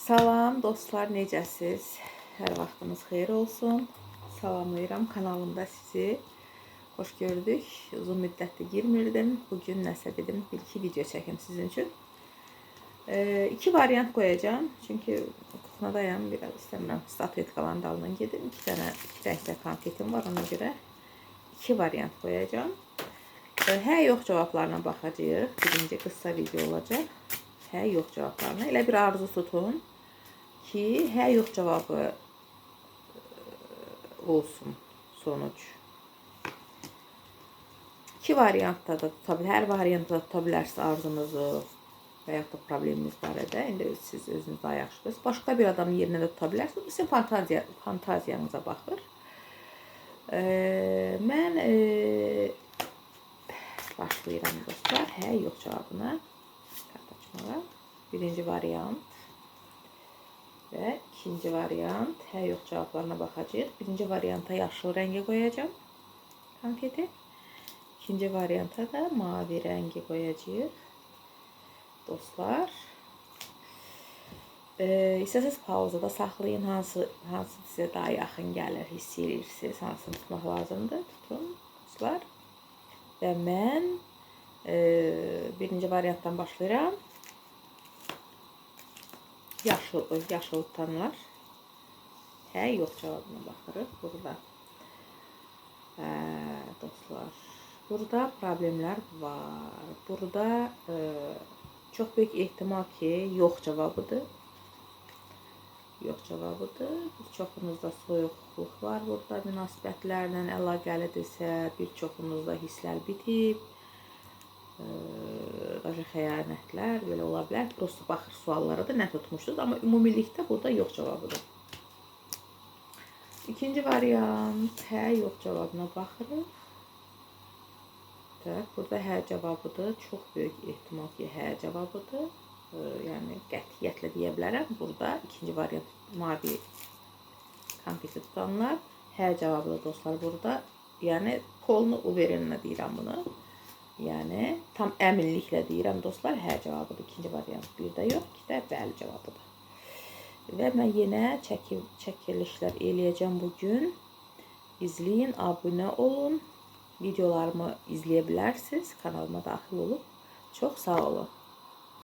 Salam dostlar, necəsiz? Hər vaxtınız xeyir olsun. Salamlayıram kanalımda sizi. Xoş gördük. Uzun müddətdir girmirdim. Bugün nəsə dedim, bir-iki video çəkim sizin üçün. İki variant koyacağım. Çünkü kuxnadayam, biraz istəmirəm statuetkaların dalından gedim. İki rəngdə konfetim var, ona görə iki variant koyacağım. Hə yox cavablarına baxacağıq. Birinci qısa video olacaq. Hə yox cavablarına. Elə bir arzu tutun ki, hə yox cavabı olsun sonuç. İki variantda da tutabilir. Hər variantda tuta bilərsiniz arzunuzu və ya da probleminiz barədə. İndi siz özünüz daha yaxşı. Başqa bir adamın yerinə də tuta bilərsiniz. Bu sizin fantaziyanıza baxır. Mən başlayıram dostlar. Hə yox cavabına. Kart açmağa. Birinci variant və ikinci variant. Hə yox cavablarına baxacağıq. Birinci varianta yaşıl rəngi qoyacağım konfeti. İkinci varianta da mavi rəngi qoyacağıq dostlar. İstəsəz pauzada saxlayın. Hansı sizə daha yaxın gəlir, hiss edirsiniz, hansını tutmaq lazımdır. Tutun dostlar. Və mən birinci variantdan başlayıram. Yaşıl tutanlar. Hə yox cavabına baxırıq burada. Dostlar. Burada problemler var. Burada çok büyük ihtimal ki yox cavabıdır. Yox cavabıdır. Birçoxunuzda soyuqluq var burada. Münasibətlərlə əlaqəlidirsə, birçoxunuzda hisslər bitib. Daha xəyanətlər belə ola bilər. Prosta baxır suallara da nə tutmuşsunuz. Amma ümumilikdə burada yox cavabıdır. İkinci variant hə yox cavabına baxırıq. Burada hə cavabıdır. Çox böyük ehtimal ki hə cavabıdır. Yəni qətiyyətlə deyə bilərəm. Burada ikinci variant mavi konfeti tutanlar hə cavabıdır dostlar burada. Yəni polnu uverinlə deyirəm bunu. Yəni tam əminliklə deyirəm dostlar hə cavabıdır. İkinci variant bir də yox, iki də bəli cavabıdır. Və mən yenə çəkilişlər eləyəcəm bugün. İzləyin, abunə olun. Videolarımı izləyə bilərsiniz. Kanalıma daxil olub. Çox sağ olun.